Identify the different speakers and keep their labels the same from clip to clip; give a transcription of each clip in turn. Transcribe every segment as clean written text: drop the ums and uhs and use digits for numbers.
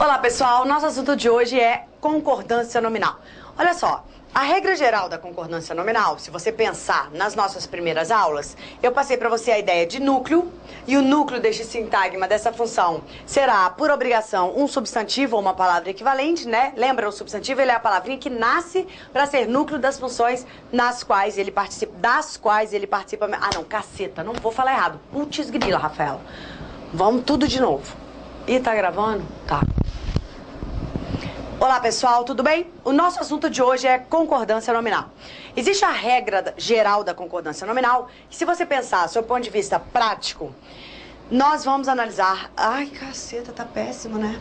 Speaker 1: Olá pessoal, nosso assunto de hoje é concordância nominal. Olha só, a regra geral da concordância nominal, se você pensar nas nossas primeiras aulas, eu passei para você a ideia de núcleo, e o núcleo deste sintagma, dessa função, será, por obrigação, um substantivo ou uma palavra equivalente, né? Lembra, o substantivo ele é a palavrinha que nasce para ser núcleo das funções nas quais ele participa, Ah não, caceta, não vou falar errado. Putz grila, Rafaela. Vamos tudo de novo. Ih, tá gravando? Tá. Olá pessoal, tudo bem? O nosso assunto de hoje é concordância nominal. Existe a regra geral da concordância nominal, que se você pensar sob o ponto de vista prático, nós vamos analisar... Ai, caceta, tá péssimo, né?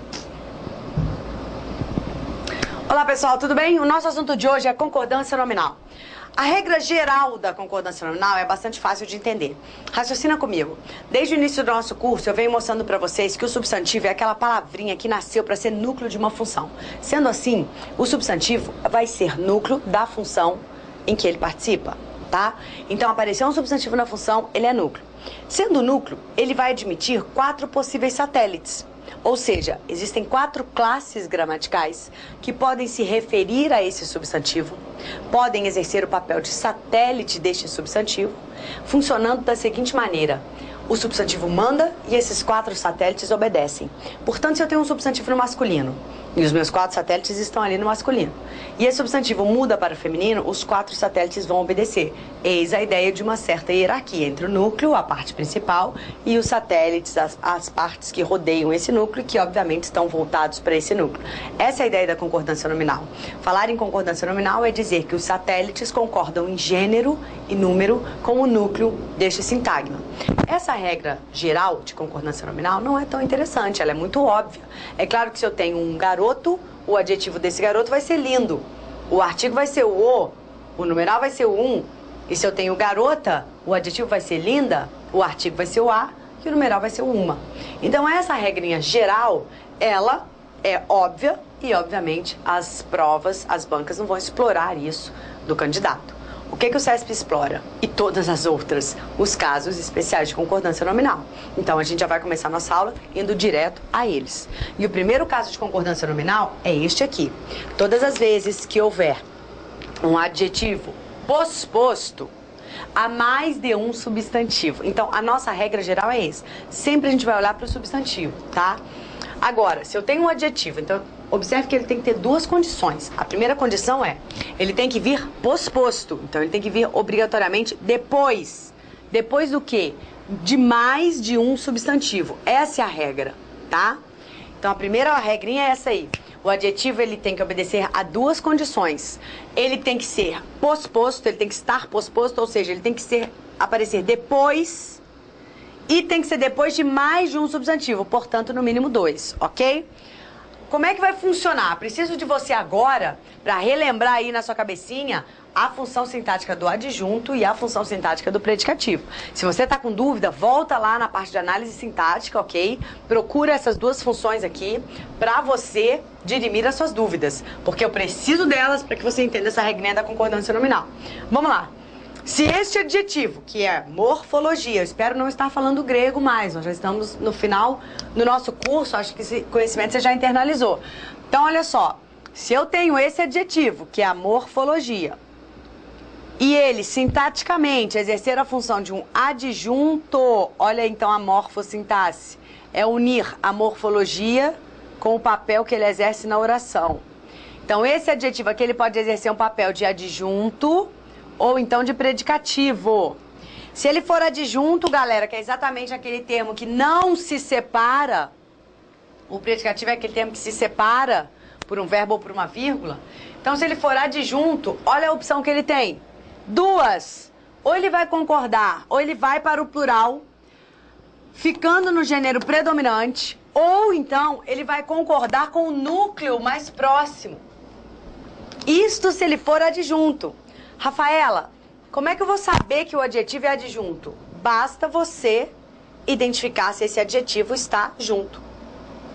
Speaker 1: Olá pessoal, tudo bem? O nosso assunto de hoje é concordância nominal. A regra geral da concordância nominal é bastante fácil de entender. Raciocina comigo. Desde o início do nosso curso, eu venho mostrando para vocês que o substantivo é aquela palavrinha que nasceu para ser núcleo de uma função. Sendo assim, o substantivo vai ser núcleo da função em que ele participa, tá? Então, apareceu um substantivo na função, ele é núcleo. Sendo núcleo, ele vai admitir 4 possíveis satélites. Ou seja, existem 4 classes gramaticais que podem se referir a esse substantivo, podem exercer o papel de satélite deste substantivo, funcionando da seguinte maneira: o substantivo manda e esses 4 satélites obedecem. Portanto, se eu tenho um substantivo no masculino e os meus 4 satélites estão ali no masculino, e esse substantivo muda para o feminino, os 4 satélites vão obedecer. Eis a ideia de uma certa hierarquia entre o núcleo, a parte principal, e os satélites, as partes que rodeiam esse núcleo, que obviamente estão voltados para esse núcleo. Essa é a ideia da concordância nominal. Falar em concordância nominal é dizer que os satélites concordam em gênero e número com o núcleo deste sintagma. Essa regra geral de concordância nominal não é tão interessante, ela é muito óbvia. É claro que se eu tenho um garoto, o adjetivo desse garoto vai ser lindo, o artigo vai ser o numeral vai ser o um, e se eu tenho garota, o adjetivo vai ser linda, o artigo vai ser o a e o numeral vai ser o uma. Então essa regrinha geral, ela é óbvia e obviamente as provas, as bancas não vão explorar isso do candidato. O que o CESP explora? E todas as outras, os casos especiais de concordância nominal. Então, a gente já vai começar a nossa aula indo direto a eles. E o primeiro caso de concordância nominal é este aqui. Todas as vezes que houver um adjetivo posposto a mais de um substantivo. Então, a nossa regra geral é essa. Sempre a gente vai olhar para o substantivo, tá? Agora, se eu tenho um adjetivo, então observe que ele tem que ter 2 condições. A primeira condição é, ele tem que vir posposto. Então, ele tem que vir obrigatoriamente depois. Depois do quê? De mais de um substantivo. Essa é a regra, tá? Então, a primeira regrinha é essa aí. O adjetivo, ele tem que obedecer a 2 condições. Ele tem que ser posposto, ele tem que estar posposto, ou seja, ele tem que aparecer depois... E tem que ser depois de mais de um substantivo, portanto, no mínimo 2, ok? Como é que vai funcionar? Preciso de você agora, para relembrar aí na sua cabecinha, a função sintática do adjunto e a função sintática do predicativo. Se você está com dúvida, volta lá na parte de análise sintática, ok? Procura essas 2 funções aqui para você dirimir as suas dúvidas, porque eu preciso delas para que você entenda essa regrinha da concordância nominal. Vamos lá. Se este adjetivo, que é morfologia, eu espero não estar falando grego mais, nós já estamos no final do nosso curso, acho que esse conhecimento você já internalizou. Então, olha só, se eu tenho esse adjetivo, que é a morfologia, e ele, sintaticamente, exercer a função de um adjunto, olha então a morfossintaxe, é unir a morfologia com o papel que ele exerce na oração. Então, esse adjetivo aqui, ele pode exercer um papel de adjunto, ou então de predicativo. Se ele for adjunto, galera, que é exatamente aquele termo que não se separa, o predicativo é aquele termo que se separa por um verbo ou por uma vírgula. Então, se ele for adjunto, olha a opção que ele tem. 2. Ou ele vai concordar, ou ele vai para o plural, ficando no gênero predominante, ou então ele vai concordar com o núcleo mais próximo. Isto se ele for adjunto. Rafaela, como é que eu vou saber que o adjetivo é adjunto? Basta você identificar se esse adjetivo está junto.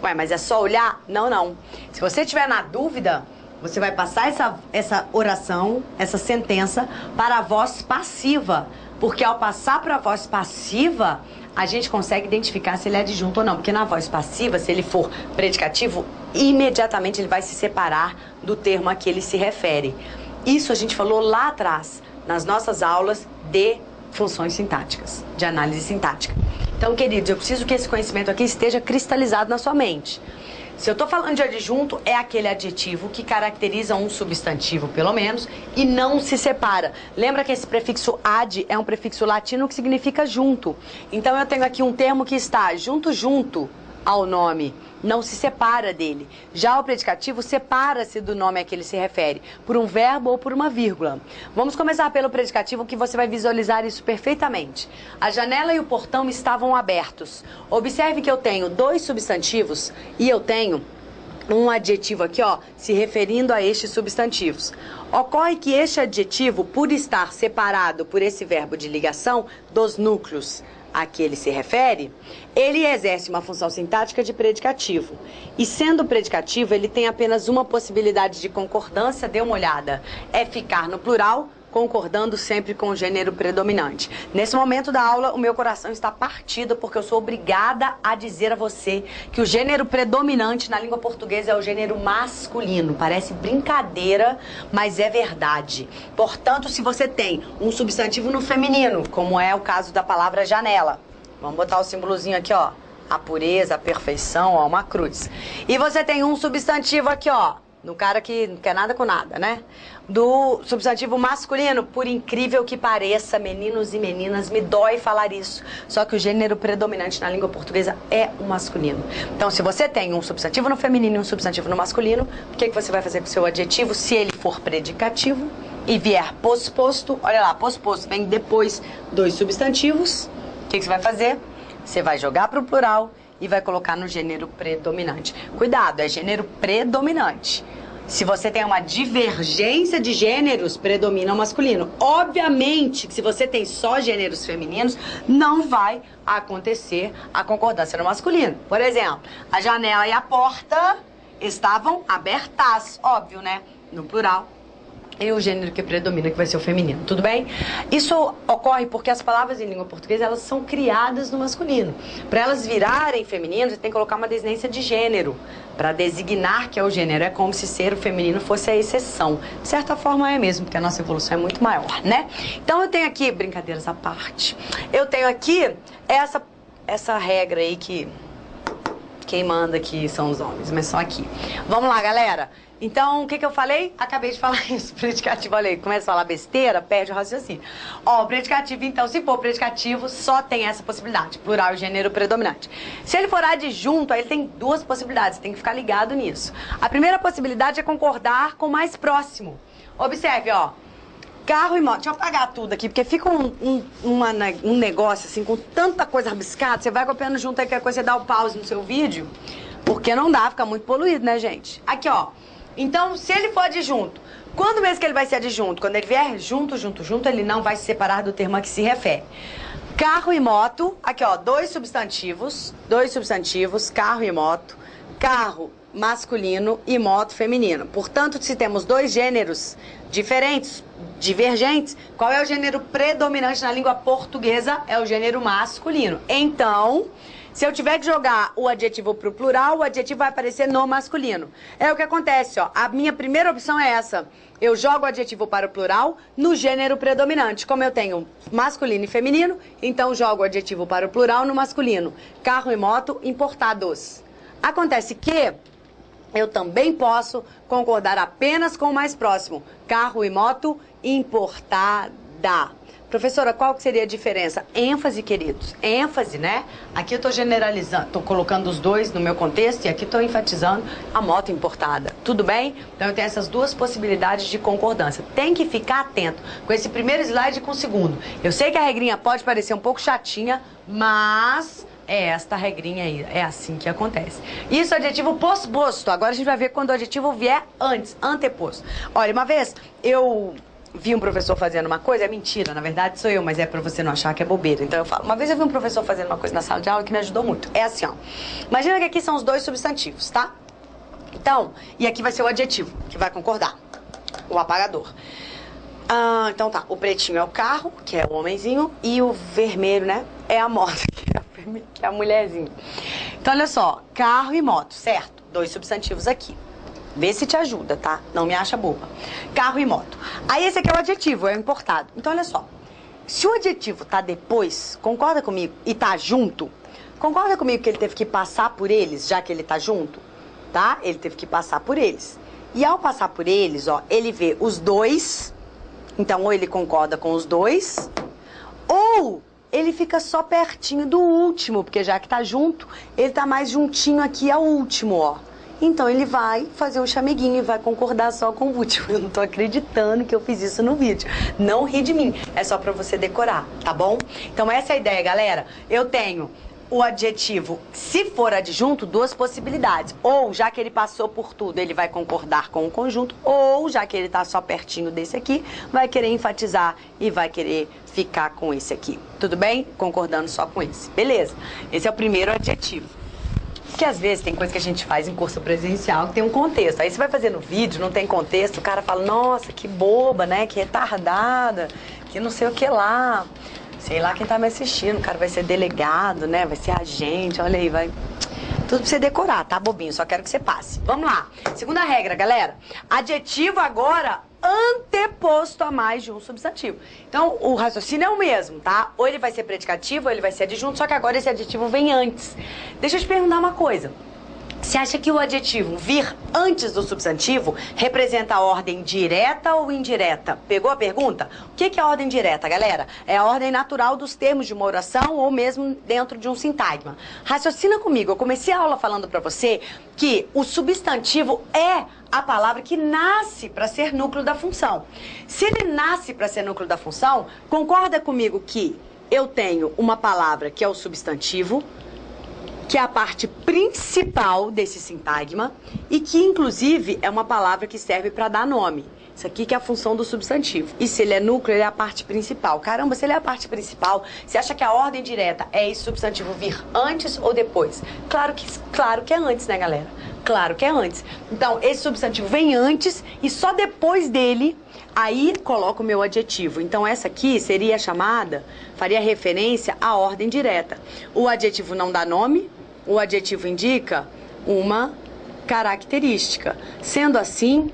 Speaker 1: Ué, mas é só olhar? Não, não. Se você estiver na dúvida, você vai passar essa oração, essa sentença, para a voz passiva. Porque ao passar para a voz passiva, a gente consegue identificar se ele é adjunto ou não. Porque na voz passiva, se ele for predicativo, imediatamente ele vai se separar do termo a que ele se refere. Isso a gente falou lá atrás, nas nossas aulas de funções sintáticas, de análise sintática. Então, queridos, eu preciso que esse conhecimento aqui esteja cristalizado na sua mente. Se eu estou falando de adjunto, é aquele adjetivo que caracteriza um substantivo, pelo menos, e não se separa. Lembra que esse prefixo ad é um prefixo latino que significa junto. Então, eu tenho aqui um termo que está junto ao nome, não se separa dele. Já o predicativo separa-se do nome a que ele se refere, por um verbo ou por uma vírgula. Vamos começar pelo predicativo, que você vai visualizar isso perfeitamente. A janela e o portão estavam abertos. Observe que eu tenho dois substantivos e eu tenho um adjetivo aqui, ó, se referindo a estes substantivos. Ocorre que este adjetivo, por estar separado por esse verbo de ligação dos núcleos a que ele se refere, ele exerce uma função sintática de predicativo. E sendo predicativo, ele tem apenas uma possibilidade de concordância, dê uma olhada, é ficar no plural, concordando sempre com o gênero predominante. Nesse momento da aula, o meu coração está partido, porque eu sou obrigada a dizer a você que o gênero predominante na língua portuguesa é o gênero masculino. Parece brincadeira, mas é verdade. Portanto, se você tem um substantivo no feminino, como é o caso da palavra janela, vamos botar o símbolozinho aqui, ó, a pureza, a perfeição, ó, uma cruz. E você tem um substantivo aqui, ó, no cara que não quer nada com nada, né? Do substantivo masculino, por incrível que pareça, meninos e meninas, me dói falar isso, só que o gênero predominante na língua portuguesa é o masculino. Então, se você tem um substantivo no feminino e um substantivo no masculino, o que você vai fazer com o seu adjetivo se ele for predicativo e vier posposto? Olha lá, posposto vem depois dos substantivos. O que você vai fazer? Você vai jogar para o plural e vai colocar no gênero predominante. Cuidado, é gênero predominante. Se você tem uma divergência de gêneros, predomina o masculino. Obviamente que se você tem só gêneros femininos, não vai acontecer a concordância no masculino. Por exemplo, a janela e a porta estavam abertas, óbvio, né? No plural. E o gênero que predomina, que vai ser o feminino, tudo bem? Isso ocorre porque as palavras em língua portuguesa, elas são criadas no masculino. Para elas virarem feminino, você tem que colocar uma desinência de gênero, para designar que é o gênero. É como se ser o feminino fosse a exceção. De certa forma é mesmo, porque a nossa evolução é muito maior, né? Então eu tenho aqui, brincadeiras à parte, eu tenho aqui essa regra aí que quem manda aqui são os homens, mas só aqui. Vamos lá, galera. Então, o que eu falei? Acabei de falar isso. Predicativo, olha aí, começa a falar besteira, perde o raciocínio. Ó, o predicativo, então, se for predicativo, só tem essa possibilidade. Plural, gênero predominante. Se ele for adjunto, aí ele tem duas possibilidades, tem que ficar ligado nisso. A primeira possibilidade é concordar com o mais próximo. Observe, ó. Carro e moto. Deixa eu apagar tudo aqui, porque fica um negócio assim, com tanta coisa rabiscada, você vai copiando junto aí, qualquer coisa, você dá o pause no seu vídeo, porque não dá, fica muito poluído, né, gente? Aqui, ó. Então, se ele for adjunto, quando mesmo que ele vai ser adjunto? Quando ele vier junto, ele não vai se separar do termo a que se refere. Carro e moto, aqui, ó, dois substantivos, carro e moto, carro masculino e moto feminino. Portanto, se temos dois gêneros diferentes, divergentes, qual é o gênero predominante na língua portuguesa? É o gênero masculino. Então, se eu tiver que jogar o adjetivo pro plural, o adjetivo vai aparecer no masculino. É o que acontece, ó. A minha primeira opção é essa. Eu jogo o adjetivo para o plural no gênero predominante. Como eu tenho masculino e feminino, então jogo o adjetivo para o plural no masculino. Carro e moto importados. Acontece que eu também posso concordar apenas com o mais próximo. Carro e moto importada. Professora, qual que seria a diferença? ênfase, queridos. ênfase, né? Aqui eu tô generalizando, tô colocando os dois no meu contexto e aqui tô enfatizando a moto importada. Tudo bem? Então eu tenho essas duas possibilidades de concordância. Tem que ficar atento com esse primeiro slide e com o segundo. Eu sei que a regrinha pode parecer um pouco chatinha, mas é esta regrinha aí, é assim que acontece. Isso é adjetivo posposto. Agora a gente vai ver quando o adjetivo vier antes, anteposto. Olha, uma vez eu vi um professor fazendo uma coisa, é mentira, na verdade sou eu, mas é pra você não achar que é bobeira. Então eu falo, uma vez eu vi um professor fazendo uma coisa na sala de aula que me ajudou muito. É assim, ó. Imagina que aqui são os dois substantivos, tá? Então, e aqui vai ser o adjetivo, que vai concordar. O apagador. Então tá, o pretinho é o carro, que é o homenzinho, e o vermelho, né, é a moto, que é a mulherzinha. Então, olha só, carro e moto, certo? 2 substantivos aqui. Vê se te ajuda, tá? Não me acha boba. Carro e moto. Aí esse aqui é o adjetivo, é o importado. Então, olha só. Se o adjetivo tá depois, concorda comigo, e tá junto, concorda comigo que ele teve que passar por eles, já que ele tá junto? Tá? Ele teve que passar por eles. E ao passar por eles, ó, ele vê os dois. Então, ou ele concorda com os dois, ou ele fica só pertinho do último, porque já que tá junto, ele tá mais juntinho aqui ao último, ó. Então, ele vai fazer um chameguinho e vai concordar só com o último. Eu não tô acreditando que eu fiz isso no vídeo. Não ri de mim. É só pra você decorar, tá bom? Então, essa é a ideia, galera. Eu tenho o adjetivo, se for adjunto, 2 possibilidades. Ou, já que ele passou por tudo, ele vai concordar com o conjunto. Ou, já que ele tá só pertinho desse aqui, vai querer enfatizar e vai querer ficar com esse aqui. Tudo bem? Concordando só com esse. Beleza. Esse é o primeiro adjetivo. Porque às vezes tem coisa que a gente faz em curso presencial que tem um contexto. Aí você vai fazer no vídeo, não tem contexto, o cara fala, nossa, que boba, né? Que retardada, que não sei o que lá. Sei lá quem tá me assistindo, o cara vai ser delegado, né? Vai ser agente, olha aí, vai... Tudo pra você decorar, tá, bobinho? Só quero que você passe. Vamos lá. Segunda regra, galera. Adjetivo agora anteposto a mais de um substantivo. Então, o raciocínio é o mesmo, tá? Ou ele vai ser predicativo, ou ele vai ser adjunto, só que agora esse adjetivo vem antes. Deixa eu te perguntar uma coisa. Você acha que o adjetivo vir antes do substantivo representa a ordem direta ou indireta? Pegou a pergunta? O que é a ordem direta, galera? É a ordem natural dos termos de uma oração ou mesmo dentro de um sintagma. Raciocina comigo. Eu comecei a aula falando pra você que o substantivo é a palavra que nasce para ser núcleo da função. Se ele nasce para ser núcleo da função, concorda comigo que eu tenho uma palavra que é o substantivo, que é a parte principal desse sintagma e que, inclusive, é uma palavra que serve para dar nome. Isso aqui que é a função do substantivo. E se ele é núcleo, ele é a parte principal. Caramba, se ele é a parte principal, você acha que a ordem direta é esse substantivo vir antes ou depois? Claro que é antes, né, galera? Claro que é antes. Então, esse substantivo vem antes e só depois dele, aí coloco o meu adjetivo. Então, essa aqui seria chamada, faria referência à ordem direta. O adjetivo não dá nome, o adjetivo indica uma característica. Sendo assim,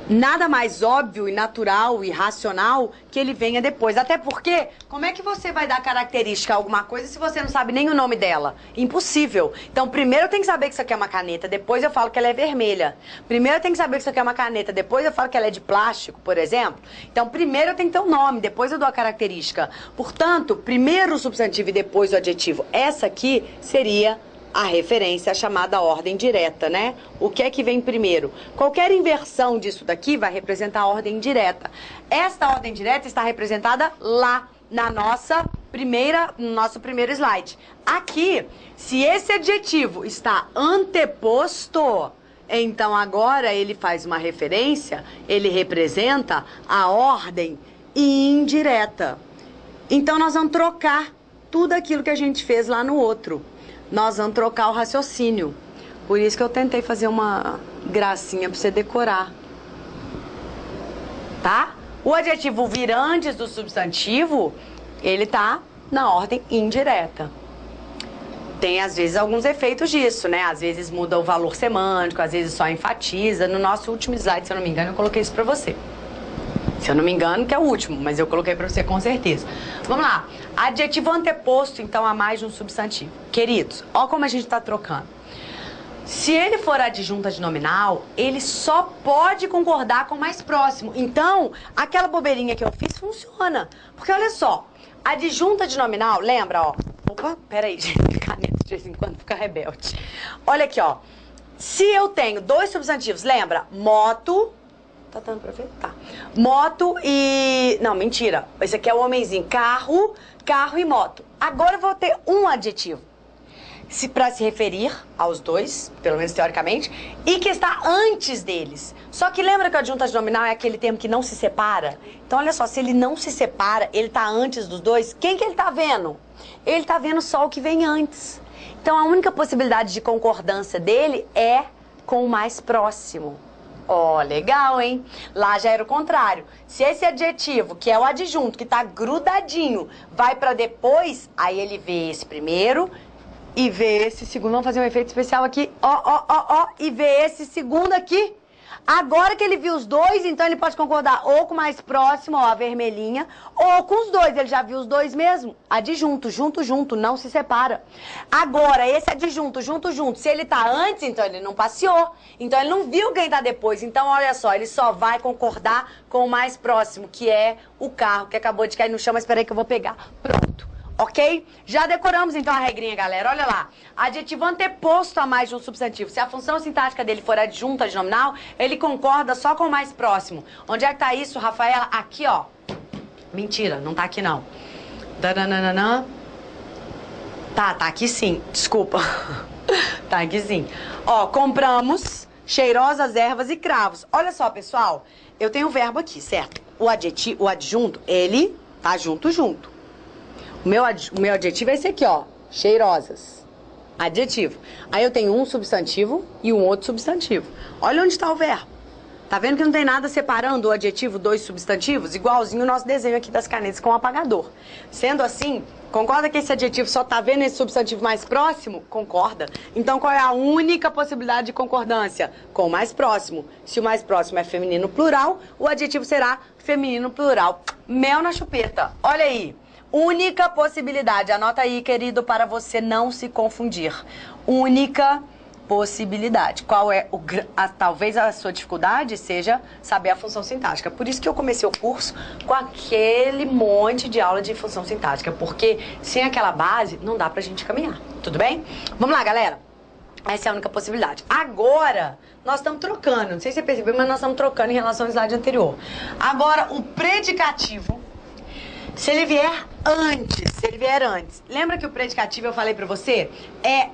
Speaker 1: nada mais óbvio e natural e racional que ele venha depois. Até porque, como é que você vai dar característica a alguma coisa se você não sabe nem o nome dela? Impossível. Então, primeiro eu tenho que saber que isso aqui é uma caneta, depois eu falo que ela é vermelha. Primeiro eu tenho que saber que isso aqui é uma caneta, depois eu falo que ela é de plástico, por exemplo. Então, primeiro eu tenho que ter um nome, depois eu dou a característica. Portanto, primeiro o substantivo e depois o adjetivo. Essa aqui seria a referência, a chamada ordem direta, né? O que é que vem primeiro? Qualquer inversão disso daqui vai representar a ordem direta. Esta ordem direta está representada lá na no nosso primeiro slide. Aqui, se esse adjetivo está anteposto, então agora ele faz uma referência, ele representa a ordem indireta. Então nós vamos trocar tudo aquilo que a gente fez lá no outro. Nós vamos trocar o raciocínio. Por isso que eu tentei fazer uma gracinha pra você decorar. Tá? O adjetivo vir antes do substantivo, ele tá na ordem indireta. Tem, às vezes, alguns efeitos disso, né? Às vezes muda o valor semântico, às vezes só enfatiza. No nosso último slide, se eu não me engano, eu coloquei isso pra você. Se eu não me engano, que é o último, mas eu coloquei pra você com certeza. Vamos lá. Adjetivo anteposto, então, a mais de um substantivo. Queridos, ó como a gente tá trocando. Se ele for adjunta de nominal, ele só pode concordar com o mais próximo. Então, aquela bobeirinha que eu fiz funciona. Porque, olha só, adjunta de nominal, lembra, ó. Opa, peraí, gente, caneta de vez em quando fica rebelde. Olha aqui, ó. Se eu tenho 2 substantivos, lembra? Moto... Tá dando pra ver? Tá. Moto e... Não, mentira. Esse aqui é o homenzinho. Carro, carro e moto. Agora eu vou ter um adjetivo. Pra se referir aos 2, pelo menos teoricamente, e que está antes deles. Só que lembra que o adjunto nominal é aquele termo que não se separa? Então, olha só, se ele não se separa, ele tá antes dos 2, quem que ele tá vendo? Ele tá vendo só o que vem antes. Então, a única possibilidade de concordância dele é com o mais próximo. Ó, legal, hein? Lá já era o contrário. Se esse adjetivo, que é o adjunto, que tá grudadinho, vai pra depois, aí ele vê esse primeiro e ver esse segundo. Vamos fazer um efeito especial aqui. Ó, e ver esse segundo aqui. Agora que ele viu os dois, então ele pode concordar ou com o mais próximo, ó, a vermelhinha, ou com os dois. Ele já viu os dois mesmo. Adjunto, junto, não se separa. Agora, esse adjunto, junto, se ele tá antes, então ele não passeou. Então ele não viu quem tá depois. Então, olha só, ele só vai concordar com o mais próximo, que é o carro que acabou de cair no chão. Mas espera aí que eu vou pegar. Pronto. Ok? Já decoramos então a regrinha, galera. Olha lá. Adjetivo anteposto a mais de um substantivo. Se a função sintática dele for adjunta adnominal, ele concorda só com o mais próximo. Onde é que tá isso, Rafaela? Aqui, ó. Mentira, não tá aqui não. Dananana. Tá aqui sim. Desculpa. Tá aqui sim. Ó, compramos cheirosas ervas e cravos. Olha só, pessoal. Eu tenho o verbo aqui, certo? O adjunto, ele tá junto. O meu adjetivo é esse aqui, ó. Cheirosas. Adjetivo. Aí eu tenho um substantivo e um outro substantivo. Olha onde está o verbo. Tá vendo que não tem nada separando o adjetivo dos substantivos? Igualzinho o nosso desenho aqui das canetas com o apagador. Sendo assim, concorda que esse adjetivo só tá vendo esse substantivo mais próximo? Concorda. Então qual é a única possibilidade de concordância? Com o mais próximo. Se o mais próximo é feminino plural, o adjetivo será feminino plural. Mel na chupeta. Olha aí. Única possibilidade. Anota aí, querido, para você não se confundir. Única possibilidade. Qual é talvez a sua dificuldade seja saber a função sintática. Por isso que eu comecei o curso com aquele monte de aula de função sintática, porque sem aquela base não dá pra gente caminhar. Tudo bem? Vamos lá, galera. Essa é a única possibilidade. Agora, nós estamos trocando. Não sei se você percebeu, mas nós estamos trocando em relação ao slide anterior. Agora, o predicativo, se ele vier antes, lembra que o predicativo, eu falei pra você, é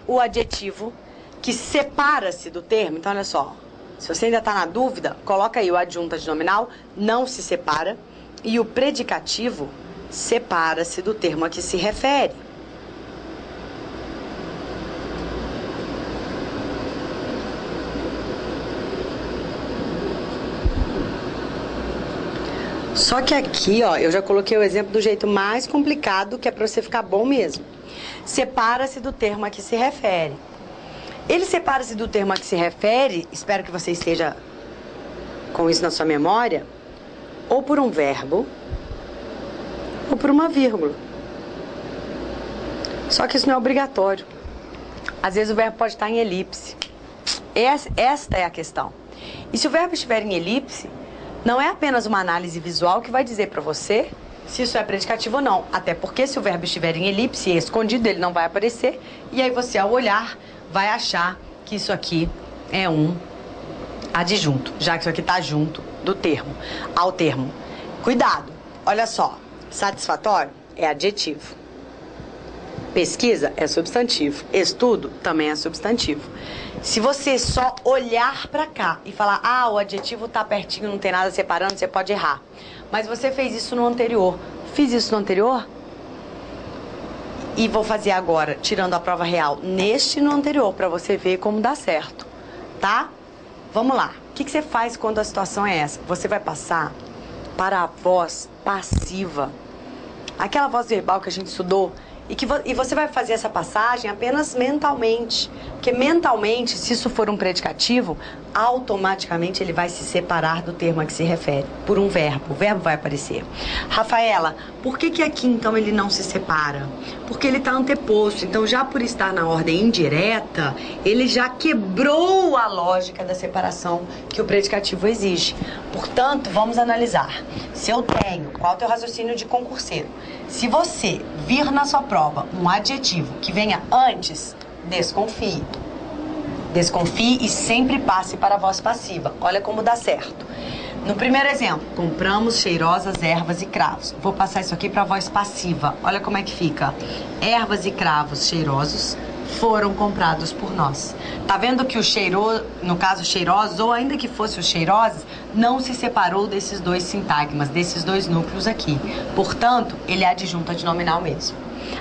Speaker 1: o adjetivo que separa-se do termo. Então, olha só, se você ainda tá na dúvida, coloca aí o adjunto adnominal, não se separa, e o predicativo separa-se do termo a que se refere. Só que aqui, ó, eu já coloquei o exemplo do jeito mais complicado, que é pra você ficar bom mesmo. Separa-se do termo a que se refere. Ele separa-se do termo a que se refere, espero que você esteja com isso na sua memória, ou por um verbo, ou por uma vírgula. Só que isso não é obrigatório. Às vezes o verbo pode estar em elipse. Esta é a questão. E se o verbo estiver em elipse, não é apenas uma análise visual que vai dizer para você se isso é predicativo ou não. Até porque se o verbo estiver em elipse e escondido, ele não vai aparecer. E aí você, ao olhar, vai achar que isso aqui é um adjunto, já que isso aqui está junto do termo, ao termo. Cuidado, olha só. Satisfatório é adjetivo. Pesquisa é substantivo. Estudo também é substantivo. Se você só olhar pra cá e falar, o adjetivo tá pertinho, não tem nada separando, você pode errar. Mas você fez isso no anterior. Fiz isso no anterior? E vou fazer agora, tirando a prova real, no anterior, pra você ver como dá certo. Tá? Vamos lá. O que você faz quando a situação é essa? Você vai passar para a voz passiva. Aquela voz verbal que a gente estudou. E você vai fazer essa passagem apenas mentalmente. Porque mentalmente, se isso for um predicativo, automaticamente ele vai se separar do termo a que se refere. Por um verbo. O verbo vai aparecer. Rafaela, por que aqui então ele não se separa? Porque ele está anteposto. Então, já por estar na ordem indireta, ele já quebrou a lógica da separação que o predicativo exige. Portanto, vamos analisar. Se eu tenho, qual é o teu raciocínio de concurseiro? Se você vir na sua prova um adjetivo que venha antes, desconfie. Desconfie e sempre passe para a voz passiva. Olha como dá certo. No primeiro exemplo, compramos cheirosas ervas e cravos. Vou passar isso aqui para a voz passiva. Olha como é que fica. Ervas e cravos cheirosos foram comprados por nós. Tá vendo que o cheiroso, no caso cheirosos, ou ainda que fosse os cheirosos, não se separou desses dois sintagmas, desses dois núcleos aqui. Portanto, ele é adjunto adnominal mesmo.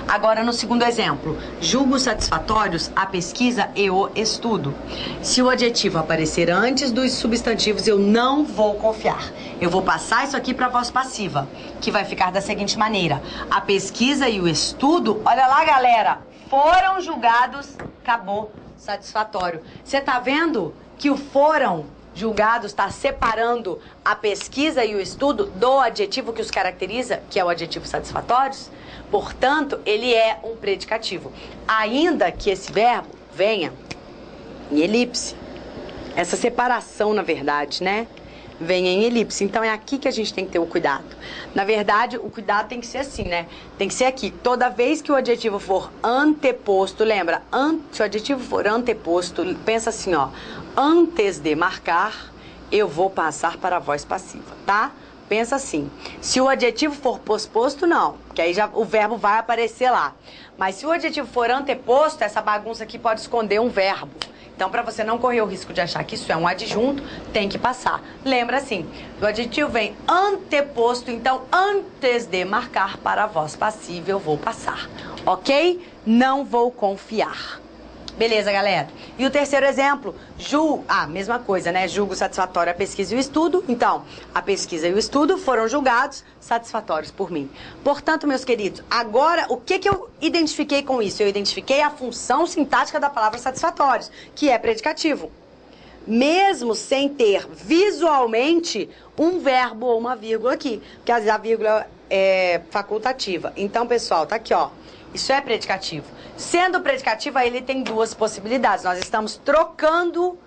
Speaker 1: Agora, no segundo exemplo, julgo satisfatórios a pesquisa e o estudo. Se o adjetivo aparecer antes dos substantivos, eu não vou confiar. Eu vou passar isso aqui para a voz passiva, que vai ficar da seguinte maneira. A pesquisa e o estudo, olha lá, galera, foram julgados, acabou, satisfatório. Você tá vendo que o foram julgados está separando a pesquisa e o estudo do adjetivo que os caracteriza, que é o adjetivo satisfatórios? Portanto, ele é um predicativo. Ainda que esse verbo venha em elipse. Essa separação, na verdade, né? Venha em elipse. Então, é aqui que a gente tem que ter o cuidado. Na verdade, o cuidado tem que ser assim, né? Tem que ser aqui. Toda vez que o adjetivo for anteposto, lembra? Se o adjetivo for anteposto, pensa assim, ó. Antes de marcar, eu vou passar para a voz passiva, tá? Pensa assim. Se o adjetivo for posposto, não. Porque aí já o verbo vai aparecer lá. Mas se o adjetivo for anteposto, essa bagunça aqui pode esconder um verbo. Então, para você não correr o risco de achar que isso é um adjunto, tem que passar. Lembra assim, o adjetivo vem anteposto, então antes de marcar para a voz passiva, eu vou passar. Ok? Não vou confiar. Beleza, galera? E o terceiro exemplo, mesma coisa, né? Julgo satisfatório a pesquisa e o estudo. Então, a pesquisa e o estudo foram julgados satisfatórios por mim. Portanto, meus queridos, agora, o que eu identifiquei com isso? Eu identifiquei a função sintática da palavra satisfatórios, que é predicativo. Mesmo sem ter visualmente um verbo ou uma vírgula aqui, porque às vezes a vírgula é facultativa. Então, pessoal, tá aqui, ó. Isso é predicativo. Sendo predicativo, aí ele tem duas possibilidades. Nós estamos trocando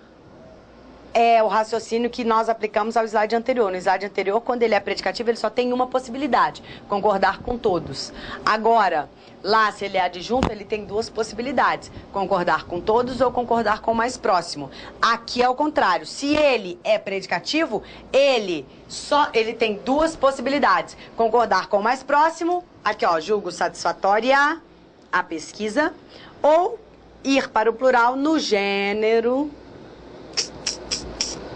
Speaker 1: o raciocínio que nós aplicamos ao slide anterior. No slide anterior, quando ele é predicativo, ele só tem uma possibilidade: concordar com todos. Agora, lá, se ele é adjunto, ele tem duas possibilidades: concordar com todos ou concordar com o mais próximo. Aqui é o contrário. Se ele é predicativo, ele tem duas possibilidades: concordar com o mais próximo, aqui ó, julgo satisfatória a pesquisa, ou ir para o plural no gênero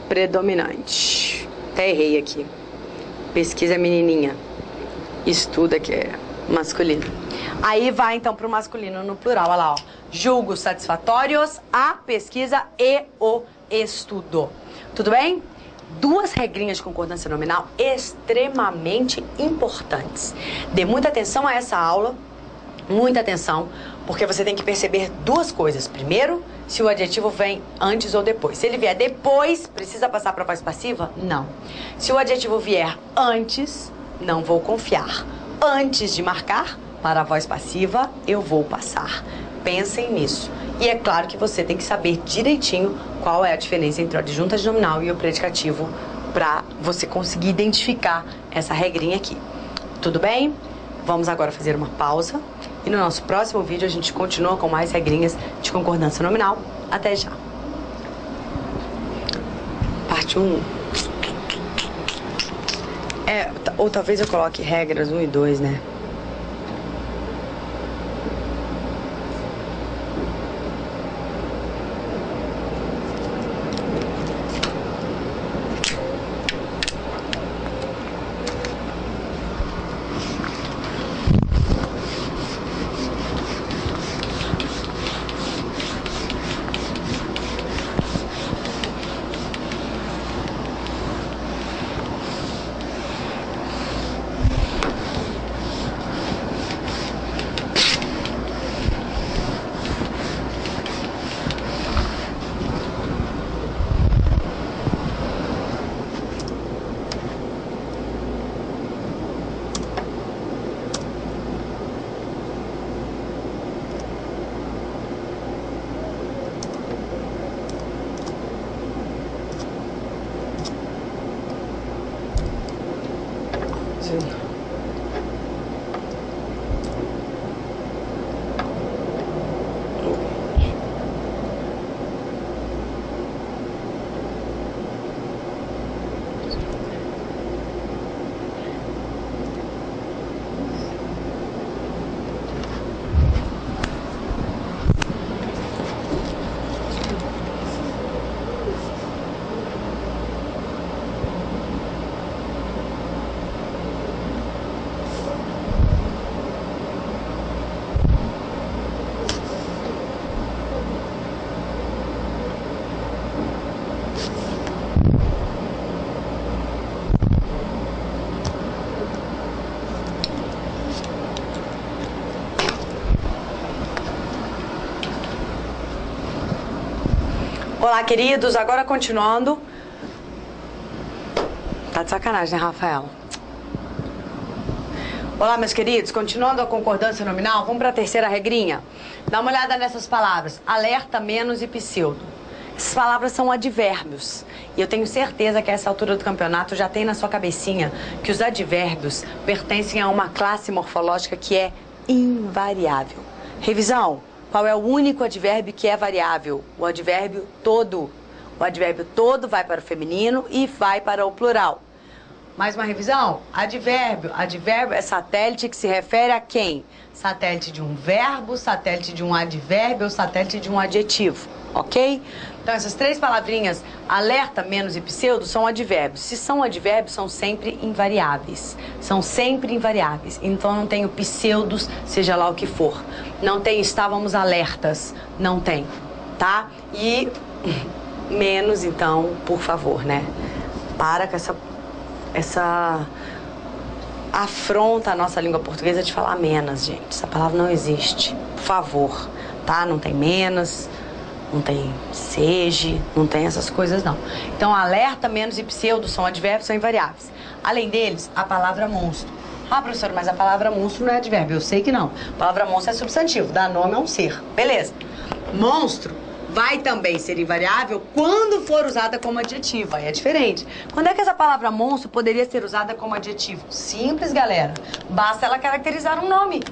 Speaker 1: predominante. Até errei aqui. Pesquisa é menininha. Estuda que é masculino. Aí vai então para o masculino no plural, olha lá, ó. Julgo satisfatórios a pesquisa e o estudo. Tudo bem? Duas regrinhas de concordância nominal extremamente importantes. Dê muita atenção a essa aula, muita atenção, porque você tem que perceber duas coisas. Primeiro, se o adjetivo vem antes ou depois. Se ele vier depois, precisa passar para a voz passiva? Não. Se o adjetivo vier antes, não vou confiar. Antes de marcar, para a voz passiva, eu vou passar. Pensem nisso. E é claro que você tem que saber direitinho qual é a diferença entre o adjunto adnominal e o predicativo para você conseguir identificar essa regrinha aqui. Tudo bem? Vamos agora fazer uma pausa e no nosso próximo vídeo a gente continua com mais regrinhas de concordância nominal. Até já! Parte 1. Ou talvez eu coloque regras 1 e 2, né? Olá, queridos. Agora continuando. Tá de sacanagem, né, Rafael? Olá, meus queridos. Continuando a concordância nominal, vamos para a terceira regrinha? Dá uma olhada nessas palavras. Alerta, menos e pseudo. Essas palavras são advérbios. E eu tenho certeza que a essa altura do campeonato já tem na sua cabecinha que os advérbios pertencem a uma classe morfológica que é invariável. Revisão. Qual é o único advérbio que é variável? O advérbio todo. O advérbio todo vai para o feminino e vai para o plural. Mais uma revisão? Advérbio. Advérbio é satélite que se refere a quem? Satélite de um verbo, satélite de um advérbio ou satélite de um adjetivo. Ok? Então essas três palavrinhas, alerta, menos e pseudo, são advérbios. Se são advérbios, são sempre invariáveis. São sempre invariáveis. Então não tenho pseudos, seja lá o que for. Não tem estávamos alertas. Não tem. Tá? E menos, então, por favor, né? Para com essa afronta a nossa língua portuguesa de falar menos, gente. Essa palavra não existe. Por favor, tá? Não tem menos, não tem seja, não tem essas coisas, não. Então, alerta, menos e pseudo são advérbios, são invariáveis. Além deles, a palavra monstro. Ah, professora, mas a palavra monstro não é advérbio. Eu sei que não. A palavra monstro é substantivo, dá nome a um ser. Beleza. Monstro vai também ser invariável quando for usada como adjetivo. Aí é diferente. Quando é que essa palavra monstro poderia ser usada como adjetivo? Simples, galera. Basta ela caracterizar um nome.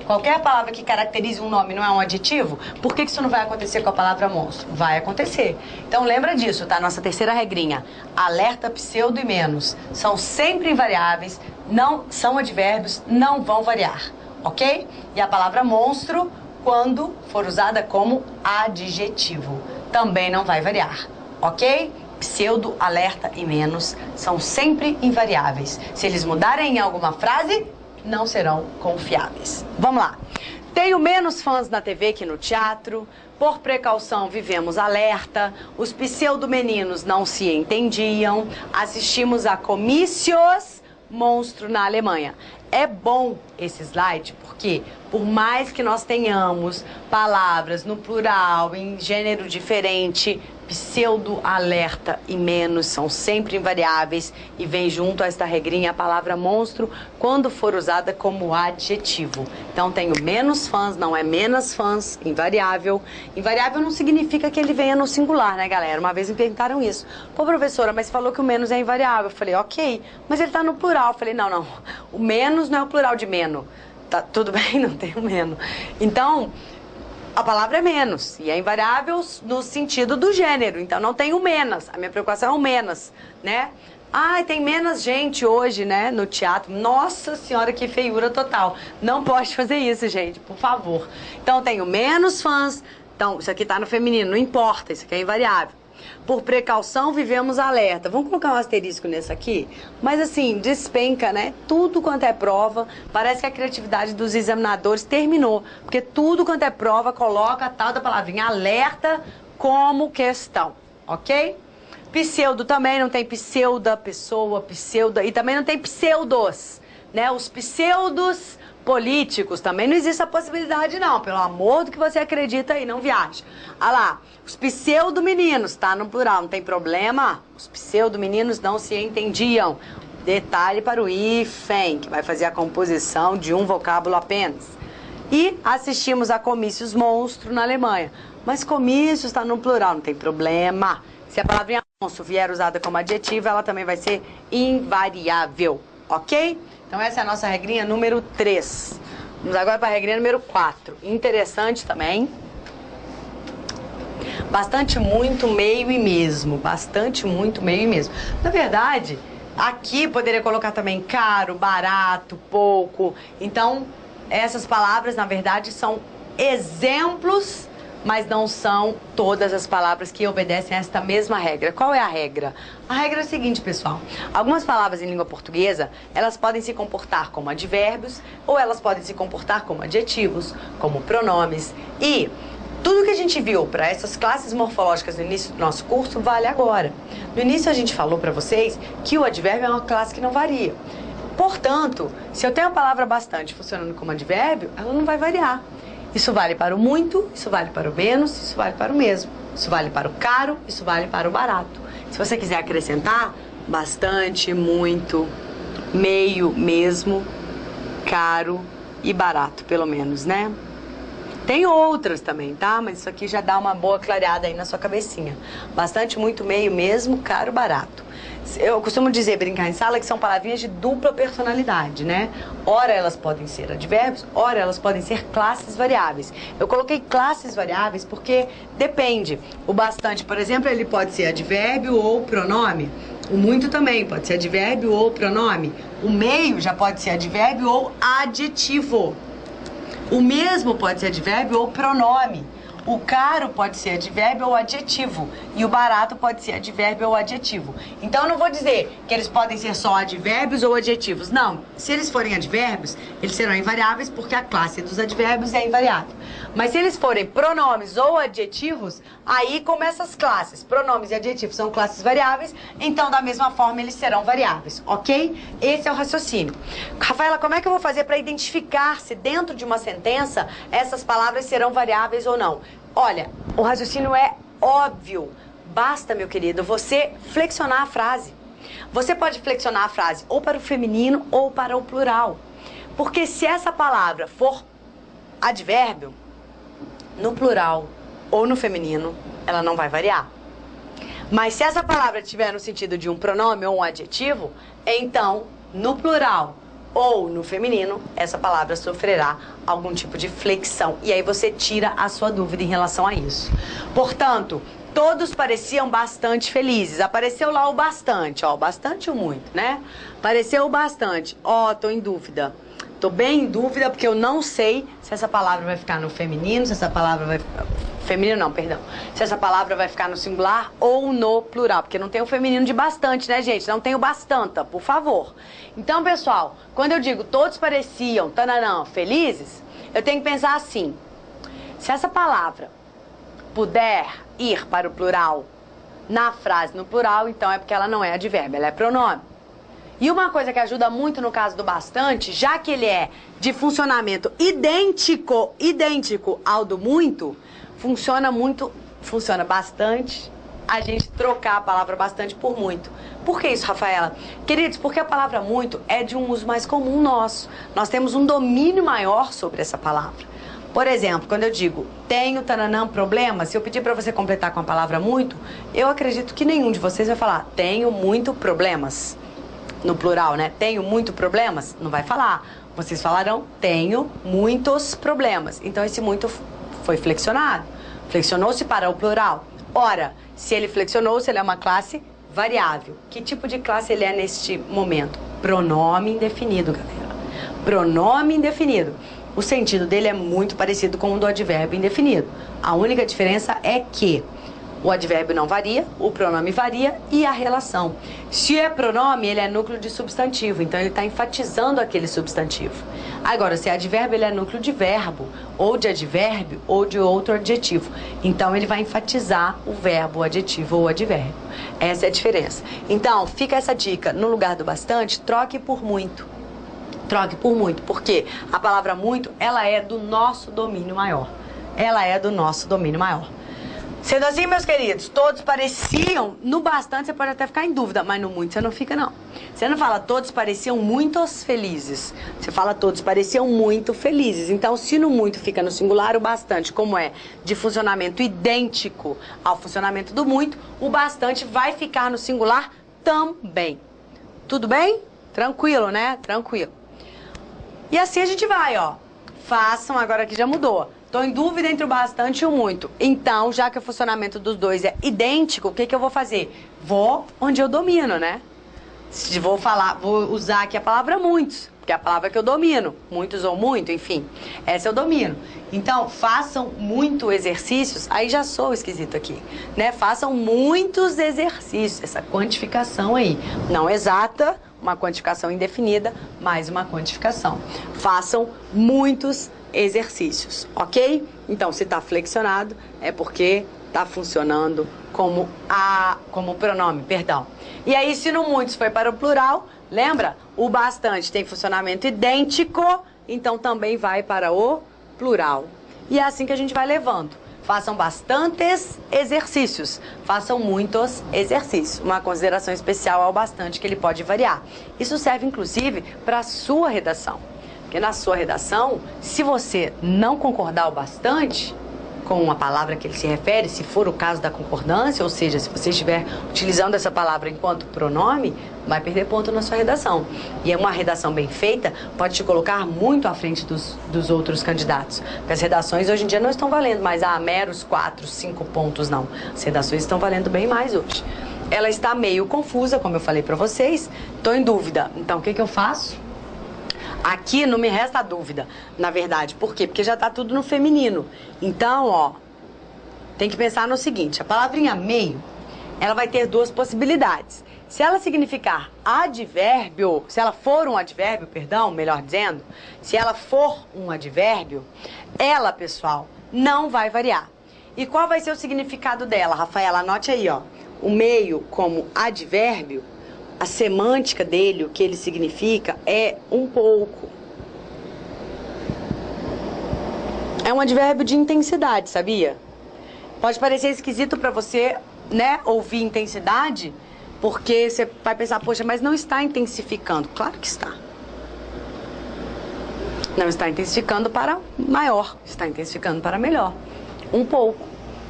Speaker 1: Qualquer palavra que caracterize um nome não é um adjetivo? Por que isso não vai acontecer com a palavra monstro? Vai acontecer. Então lembra disso, tá? Nossa terceira regrinha. Alerta, pseudo e menos. São sempre invariáveis, não são advérbios, não vão variar. Ok? E a palavra monstro, quando for usada como adjetivo, também não vai variar, ok? Pseudo, alerta e menos são sempre invariáveis. Se eles mudarem em alguma frase, não serão confiáveis. Vamos lá. Tenho menos fãs na TV que no teatro. Por precaução, vivemos alerta. Os pseudo-meninos não se entendiam. Assistimos a comícios monstro na Alemanha. É bom esse slide porque, por mais que nós tenhamos palavras no plural, em gênero diferente, pseudo, alerta e menos são sempre invariáveis e vem junto a esta regrinha a palavra monstro quando for usada como adjetivo. Então tenho menos fãs, não é menos fãs, invariável. Invariável não significa que ele venha no singular, né, galera? Uma vez me perguntaram isso. Pô, professora, mas falou que o menos é invariável. Eu falei, ok, mas ele tá no plural. Eu falei, não, o menos não é o plural de menos. Tá tudo bem? Não tem o menos. Então, a palavra é menos, e é invariável no sentido do gênero, então não tem o menos, a minha preocupação é o menos, né? Ah, tem menos gente hoje, né, no teatro. Nossa senhora, que feiura total. Não pode fazer isso, gente, por favor. Então, tenho menos fãs, então isso aqui tá no feminino, não importa, isso aqui é invariável. Por precaução, vivemos alerta. Vamos colocar um asterisco nesse aqui? Mas assim, despenca, né? Tudo quanto é prova, parece que a criatividade dos examinadores terminou. Porque tudo quanto é prova, coloca a tal da palavrinha alerta como questão, ok? Pseudo também, não tem pseuda, pessoa, pseuda, e também não tem pseudos, né? Os pseudos políticos também não existe a possibilidade, não. Pelo amor do que você acredita aí, não viaja. Ah lá, os pseudo-meninos, tá no plural, não tem problema. Os pseudo-meninos não se entendiam. Detalhe para o hífen, que vai fazer a composição de um vocábulo apenas. E assistimos a comícios monstro na Alemanha. Mas comícios está no plural, não tem problema. Se a palavrinha monstro vier usada como adjetivo, ela também vai ser invariável, ok? Então essa é a nossa regrinha número 3. Vamos agora para a regrinha número 4. Interessante também. Bastante, muito, meio e mesmo. Bastante, muito, meio e mesmo. Na verdade, aqui poderia colocar também caro, barato, pouco. Então, essas palavras, na verdade, são exemplos, mas não são todas as palavras que obedecem a esta mesma regra. Qual é a regra? A regra é a seguinte, pessoal. Algumas palavras em língua portuguesa, elas podem se comportar como advérbios ou elas podem se comportar como adjetivos, como pronomes. E tudo que a gente viu para essas classes morfológicas no início do nosso curso vale agora. No início a gente falou para vocês que o advérbio é uma classe que não varia. Portanto, se eu tenho a palavra bastante funcionando como advérbio, ela não vai variar. Isso vale para o muito, isso vale para o menos, isso vale para o mesmo. Isso vale para o caro, isso vale para o barato. Se você quiser acrescentar, bastante, muito, meio, mesmo, caro e barato, pelo menos, né? Tem outras também, tá? Mas isso aqui já dá uma boa clareada aí na sua cabecinha. Bastante, muito, meio, mesmo, caro, barato. Eu costumo dizer, brincar em sala, que são palavrinhas de dupla personalidade, né? Ora elas podem ser advérbios, ora elas podem ser classes variáveis. Eu coloquei classes variáveis porque depende. O bastante, por exemplo, ele pode ser advérbio ou pronome. O muito também pode ser advérbio ou pronome. O meio já pode ser advérbio ou adjetivo. O mesmo pode ser advérbio ou pronome. O caro pode ser advérbio ou adjetivo. E o barato pode ser advérbio ou adjetivo. Então eu não vou dizer que eles podem ser só advérbios ou adjetivos. Não. Se eles forem advérbios, eles serão invariáveis porque a classe dos advérbios é invariável. Mas se eles forem pronomes ou adjetivos, aí como essas classes, pronomes e adjetivos são classes variáveis, então da mesma forma eles serão variáveis, ok? Esse é o raciocínio. Rafaela, como é que eu vou fazer para identificar se dentro de uma sentença essas palavras serão variáveis ou não? Olha, o raciocínio é óbvio. Basta, meu querido, você flexionar a frase. Você pode flexionar a frase ou para o feminino ou para o plural. Porque se essa palavra for advérbio, no plural ou no feminino, ela não vai variar. Mas se essa palavra tiver no sentido de um pronome ou um adjetivo, então, no plural ou no feminino, essa palavra sofrerá algum tipo de flexão. E aí você tira a sua dúvida em relação a isso. Portanto, todos pareciam bastante felizes. Apareceu lá o bastante, ó, bastante ou muito, né? Apareceu o bastante. Ó, tô em dúvida. Tô bem em dúvida porque eu não sei se essa palavra vai ficar no feminino, se essa palavra vai... Feminino não, perdão. Se essa palavra vai ficar no singular ou no plural. Porque não tem o feminino de bastante, né, gente? Não tem o bastanta, por favor. Então, pessoal, quando eu digo todos pareciam, tananã, felizes, eu tenho que pensar assim. Se essa palavra puder ir para o plural na frase no plural, então é porque ela não é advérbio, ela é pronome. E uma coisa que ajuda muito no caso do bastante, já que ele é de funcionamento idêntico ao do muito, funciona bastante a gente trocar a palavra bastante por muito. Por que isso, Rafaela? Queridos, porque a palavra muito é de um uso mais comum nosso. Nós temos um domínio maior sobre essa palavra. Por exemplo, quando eu digo tenho, tananã, problema, se eu pedir para você completar com a palavra muito, eu acredito que nenhum de vocês vai falar tenho muito problemas. No plural, né? Tenho muito problemas? Não vai falar. Vocês falarão tenho muitos problemas. Então esse muito foi flexionado. Flexionou-se para o plural. Ora, se ele flexionou-se, ele é uma classe variável. Que tipo de classe ele é neste momento? Pronome indefinido, galera. Pronome indefinido. O sentido dele é muito parecido com o do advérbio indefinido. A única diferença é que o advérbio não varia, o pronome varia e a relação. Se é pronome, ele é núcleo de substantivo, então ele está enfatizando aquele substantivo. Agora, se é advérbio, ele é núcleo de verbo, ou de advérbio, ou de outro adjetivo. Então, ele vai enfatizar o verbo, o adjetivo ou o advérbio. Essa é a diferença. Então, fica essa dica. No lugar do bastante, troque por muito. Troque por muito, porque a palavra muito, ela é do nosso domínio maior. Ela é do nosso domínio maior. Sendo assim, meus queridos, todos pareciam, no bastante você pode até ficar em dúvida, mas no muito você não fica, não. Você não fala todos pareciam muitos felizes, você fala todos pareciam muito felizes. Então, se no muito fica no singular, o bastante, como é de funcionamento idêntico ao funcionamento do muito, o bastante vai ficar no singular também. Tudo bem? Tranquilo, né? Tranquilo. E assim a gente vai, ó. Façam, agora que já mudou. Estou em dúvida entre o bastante e o muito. Então, já que o funcionamento dos dois é idêntico, o que que eu vou fazer? Vou onde eu domino, né? Vou usar aqui a palavra muitos, porque é a palavra que eu domino. Muitos ou muito, enfim. Essa eu domino. Então, façam muito exercícios. Aí já sou esquisito aqui, né? Façam muitos exercícios. Essa quantificação aí. Não exata, uma quantificação indefinida, mais uma quantificação. Façam muitos exercícios, ok? Então, se está flexionado, é porque está funcionando como pronome, perdão. E aí, se no muitos foi para o plural, lembra? O bastante tem funcionamento idêntico, então também vai para o plural. E é assim que a gente vai levando. Façam bastantes exercícios. Façam muitos exercícios. Uma consideração especial ao bastante, que ele pode variar. Isso serve, inclusive, para a sua redação. Porque na sua redação, se você não concordar o bastante com uma palavra que ele se refere, se for o caso da concordância, ou seja, se você estiver utilizando essa palavra enquanto pronome, vai perder ponto na sua redação. E uma redação bem feita pode te colocar muito à frente dos outros candidatos. Porque as redações hoje em dia não estão valendo mais meros 4, 5 pontos, não. As redações estão valendo bem mais hoje. Ela está meio confusa, como eu falei para vocês, estou em dúvida. Então, o que eu faço? Aqui não me resta dúvida, na verdade. Por quê? Porque já está tudo no feminino. Então, ó, tem que pensar no seguinte. A palavrinha meio, ela vai ter duas possibilidades. Se ela significar advérbio, se ela for um advérbio, perdão, melhor dizendo, se ela for um advérbio, ela, pessoal, não vai variar. E qual vai ser o significado dela, Rafaela? Anote aí, ó. O meio como advérbio, a semântica dele, o que ele significa, é um pouco. É um advérbio de intensidade, sabia? Pode parecer esquisito pra você, né, ouvir intensidade, porque você vai pensar, poxa, mas não está intensificando. Claro que está. Não está intensificando para maior, está intensificando para melhor. Um pouco,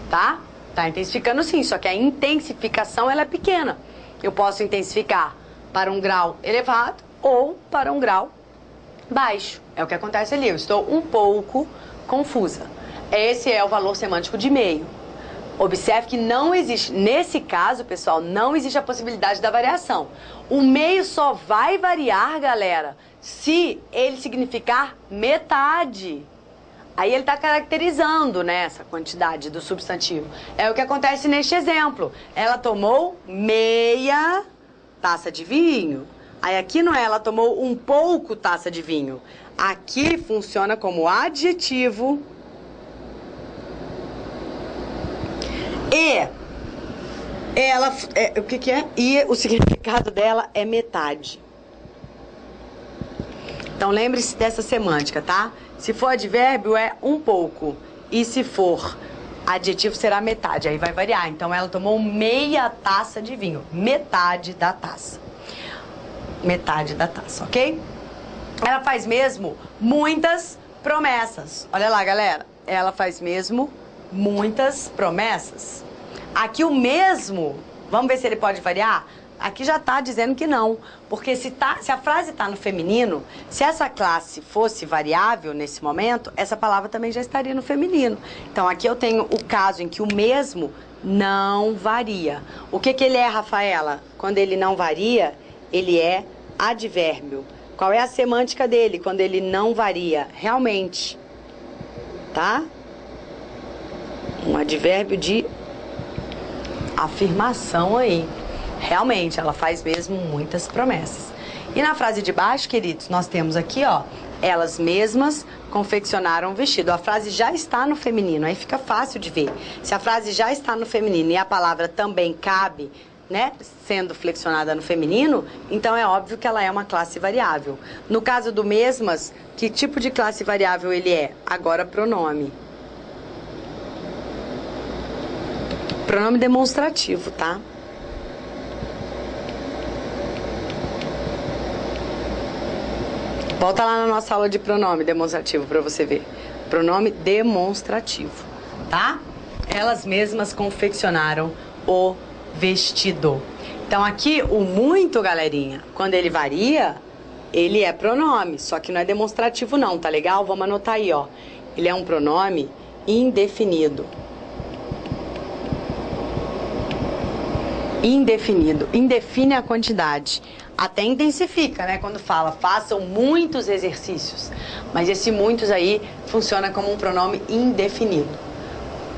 Speaker 1: tá? Está intensificando sim, só que a intensificação ela é pequena. Eu posso intensificar para um grau elevado ou para um grau baixo. É o que acontece ali. Eu estou um pouco confusa. Esse é o valor semântico de meio. Observe que não existe, nesse caso, pessoal, não existe a possibilidade da variação. O meio só vai variar, galera, se ele significar metade. Aí ele está caracterizando, né, essa quantidade do substantivo. É o que acontece neste exemplo. Ela tomou meia taça de vinho. Aí aqui não é, ela tomou um pouco taça de vinho. Aqui funciona como adjetivo. E ela, o que é? E o significado dela é metade. Então lembre-se dessa semântica, tá? Se for advérbio é um pouco. E se for adjetivo será metade. Aí vai variar. Então ela tomou meia taça de vinho. Metade da taça. Metade da taça, ok? Ela faz mesmo muitas promessas. Olha lá, galera. Ela faz mesmo muitas promessas. Aqui o mesmo, vamos ver se ele pode variar? Aqui já está dizendo que não, porque se a frase está no feminino, se essa classe fosse variável nesse momento, essa palavra também já estaria no feminino. Então aqui eu tenho o caso em que o mesmo não varia. O que ele é, Rafaela? Quando ele não varia, ele é advérbio. Qual é a semântica dele quando ele não varia? Realmente, tá? Um advérbio de afirmação aí. Realmente, ela faz mesmo muitas promessas. E na frase de baixo, queridos, nós temos aqui, ó, elas mesmas confeccionaram o vestido. A frase já está no feminino, aí fica fácil de ver. Se a frase já está no feminino e a palavra também cabe, né, sendo flexionada no feminino, então é óbvio que ela é uma classe variável. No caso do mesmas, que tipo de classe variável ele é? Agora, pronome. Pronome demonstrativo, tá? Volta lá na nossa aula de pronome demonstrativo para você ver. Pronome demonstrativo, tá? Elas mesmas confeccionaram o vestido. Então aqui o muito, galerinha, quando ele varia, ele é pronome, só que não é demonstrativo não, tá legal? Vamos anotar aí, ó. Ele é um pronome indefinido. Indefinido, indefine a quantidade. Até intensifica, né? Quando fala, façam muitos exercícios. Mas esse muitos aí funciona como um pronome indefinido.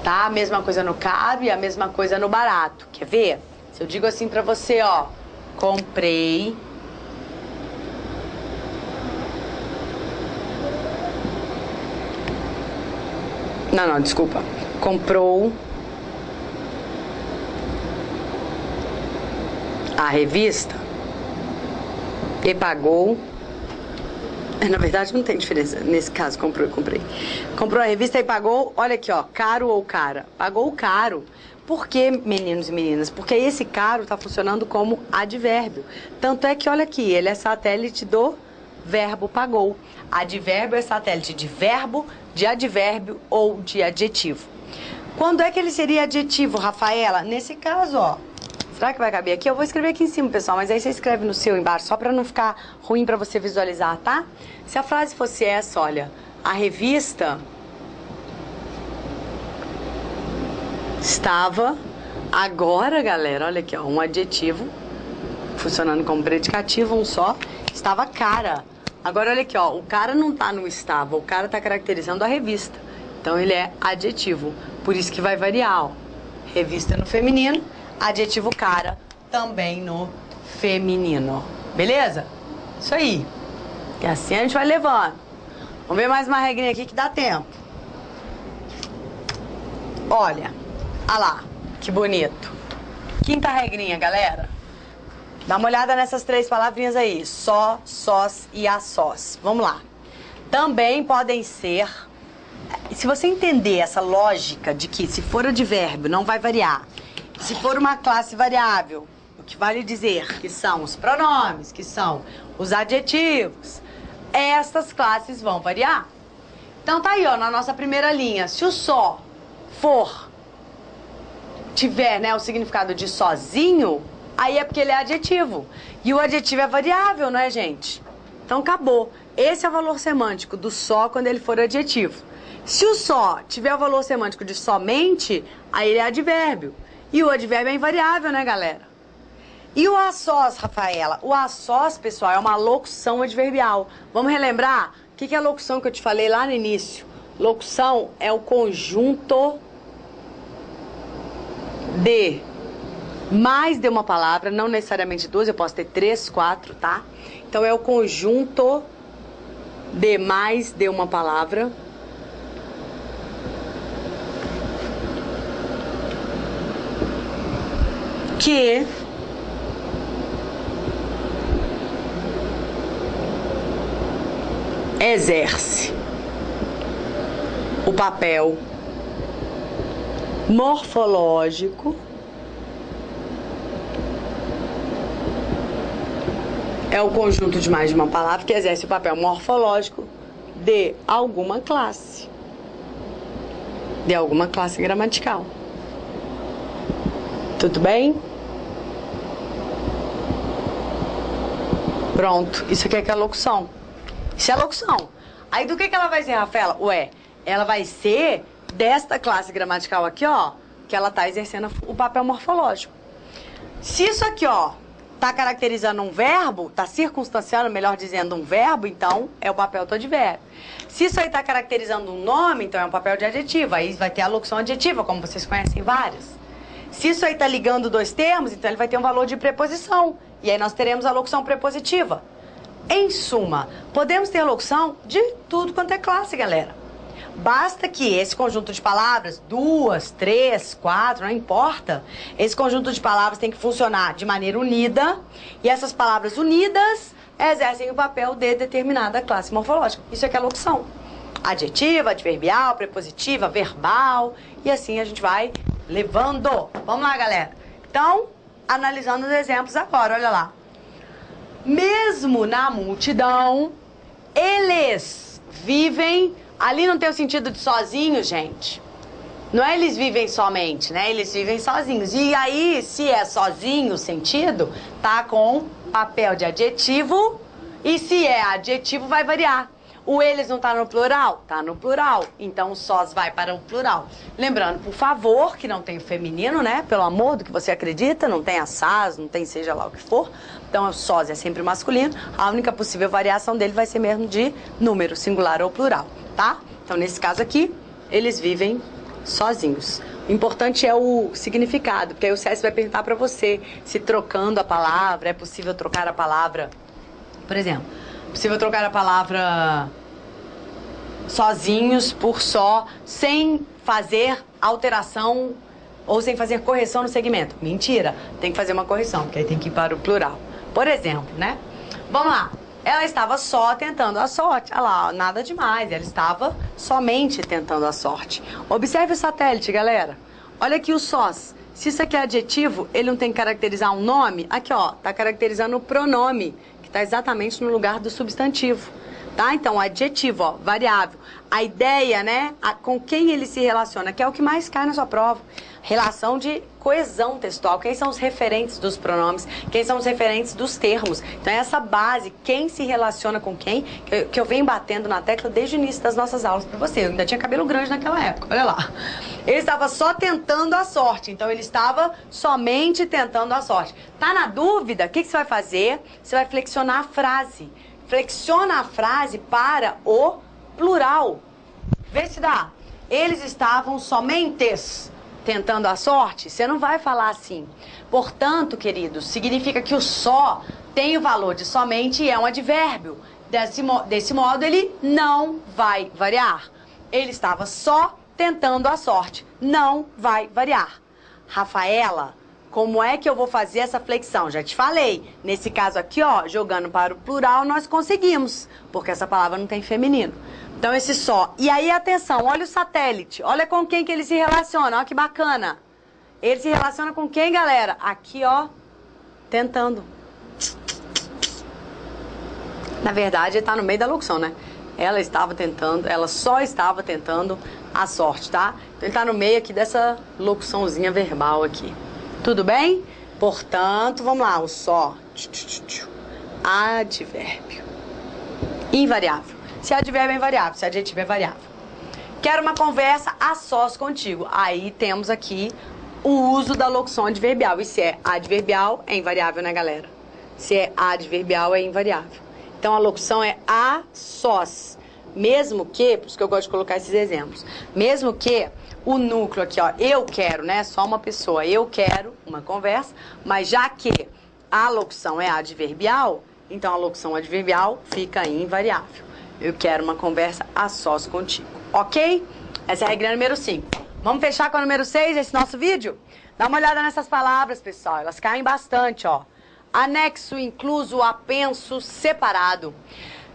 Speaker 1: Tá? A mesma coisa no cabe, a mesma coisa no barato. Quer ver? Se eu digo assim pra você, ó, comprei Não, desculpa. Comprou a revista e pagou Na verdade, não tem diferença. Nesse caso, comprou e comprei. Comprou a revista e pagou, olha aqui, ó, caro ou cara. Pagou caro. Por que, meninos e meninas? Porque esse caro está funcionando como advérbio. Tanto é que, olha aqui, ele é satélite do verbo pagou. Advérbio é satélite de verbo, de advérbio ou de adjetivo. Quando é que ele seria adjetivo, Rafaela? Nesse caso, ó. Será que vai caber aqui? Eu vou escrever aqui em cima, pessoal, mas aí você escreve no seu embaixo, só para não ficar ruim para você visualizar, tá? Se a frase fosse essa, olha, a revista estava agora, galera, olha aqui, ó, um adjetivo funcionando como predicativo, um só, estava cara. Agora, olha aqui, ó, o cara não tá no estava, o cara tá caracterizando a revista. Então, ele é adjetivo, por isso que vai variar, ó. Revista no feminino, adjetivo cara também no feminino. Beleza? Isso aí. E assim a gente vai levando. Vamos ver mais uma regrinha aqui que dá tempo. Olha. Olha lá. Que bonito. Quinta regrinha, galera. Dá uma olhada nessas três palavrinhas aí. Só, sós e a sós. Vamos lá. Também podem ser... Se você entender essa lógica de que se for advérbio não vai variar, se for uma classe variável, o que vale dizer que são os pronomes, que são os adjetivos, essas classes vão variar. Então tá aí, ó, na nossa primeira linha. Se o só for, tiver, né, o significado de sozinho, aí é porque ele é adjetivo. E o adjetivo é variável, não é, gente? Então acabou. Esse é o valor semântico do só quando ele for adjetivo. Se o só tiver o valor semântico de somente, aí ele é advérbio. E o advérbio é invariável, né, galera? E o a sós, Rafaela? O a sós, pessoal, é uma locução adverbial. Vamos relembrar? O que é a locução que eu te falei lá no início? Locução é o conjunto de mais de uma palavra, não necessariamente duas, eu posso ter 3, 4, tá? Então é o conjunto de mais de uma palavra que exerce o papel morfológico, é o conjunto de mais de uma palavra que exerce o papel morfológico de alguma classe gramatical. Tudo bem? Pronto, isso aqui é que é locução. Isso é locução. Aí do que ela vai ser, Rafaela? Ué, ela vai ser desta classe gramatical aqui, ó, que ela tá exercendo o papel morfológico. Se isso aqui, ó, tá caracterizando um verbo, tá circunstanciando, melhor dizendo, um verbo, então é o papel do advérbio. Se isso aí tá caracterizando um nome, então é um papel de adjetivo. Aí vai ter a locução adjetiva, como vocês conhecem várias. Se isso aí tá ligando dois termos, então ele vai ter um valor de preposição. E aí nós teremos a locução prepositiva. Em suma, podemos ter locução de tudo quanto é classe, galera. Basta que esse conjunto de palavras, 2, 3, 4, não importa, esse conjunto de palavras tem que funcionar de maneira unida, e essas palavras unidas exercem o papel de determinada classe morfológica. Isso aqui é locução. Adjetiva, adverbial, prepositiva, verbal, e assim a gente vai levando. Vamos lá, galera. Então, analisando os exemplos agora, olha lá. Mesmo na multidão, eles vivem... Ali não tem o sentido de sozinhos, gente. Não é eles vivem somente, né? Eles vivem sozinhos. E aí, se é sozinho o sentido, tá com papel de adjetivo. E se é adjetivo, vai variar. O eles não tá no plural? Tá no plural. Então, o sós vai para o plural. Lembrando, por favor, que não tem o feminino, né? Pelo amor do que você acredita, não tem assaz, não tem seja lá o que for. Então, o sós é sempre masculino. A única possível variação dele vai ser mesmo de número, singular ou plural, tá? Então, nesse caso aqui, eles vivem sozinhos. O importante é o significado, porque aí o CS vai perguntar pra você se trocando a palavra, é possível trocar a palavra, por exemplo, é possível trocar a palavra sozinhos por só, sem fazer alteração ou sem fazer correção no segmento. Mentira, tem que fazer uma correção, porque aí tem que ir para o plural. Por exemplo, né? Vamos lá. Ela estava só tentando a sorte. Olha lá, nada demais. Ela estava somente tentando a sorte. Observe o satélite, galera. Olha aqui o sós. Se isso aqui é adjetivo, ele não tem que caracterizar um nome. Aqui, ó, tá caracterizando o pronome, que tá exatamente no lugar do substantivo. Tá? Então, adjetivo, ó, variável. A ideia, né, com quem ele se relaciona, que é o que mais cai na sua prova. Relação de coesão textual. Quem são os referentes dos pronomes? Quem são os referentes dos termos? Então, é essa base, quem se relaciona com quem, que eu venho batendo na tecla desde o início das nossas aulas pra você. Eu ainda tinha cabelo grande naquela época, olha lá. Ele estava só tentando a sorte, então ele estava somente tentando a sorte. Tá na dúvida? O que você vai fazer? Você vai flexionar a frase. Flexiona a frase para o plural. Vê se dá. Eles estavam somentes tentando a sorte. Você não vai falar assim. Portanto, queridos, significa que o só tem o valor de somente e é um advérbio. Desse modo, ele não vai variar. Ele estava só tentando a sorte. Não vai variar. Rafaela, como é que eu vou fazer essa flexão? Já te falei. Nesse caso aqui, ó, jogando para o plural, nós conseguimos. Porque essa palavra não tem feminino. Então, esse só. E aí, atenção, olha o satélite. Olha com quem que ele se relaciona. Olha que bacana. Ele se relaciona com quem, galera? Aqui, ó, tentando. Na verdade, ele tá no meio da locução, né? Ela estava tentando, ela só estava tentando a sorte, tá? Então, ele tá no meio aqui dessa locuçãozinha verbal aqui. Tudo bem? Portanto, vamos lá, o só. Advérbio. Invariável. Se advérbio é invariável, se adjetivo é variável. Quero uma conversa a sós contigo. Aí temos aqui o uso da locução adverbial. E se é adverbial, é invariável, né, galera? Se é adverbial, é invariável. Então, a locução é a sós. Mesmo que, por isso que eu gosto de colocar esses exemplos, mesmo que o núcleo aqui, ó, eu quero, né, só uma pessoa, eu quero uma conversa, mas já que a locução é adverbial, então a locução adverbial fica invariável. Eu quero uma conversa a sós contigo, ok? Essa é a regra número 5. Vamos fechar com a número 6, esse nosso vídeo? Dá uma olhada nessas palavras, pessoal, elas caem bastante, ó. Anexo, incluso, apenso, separado.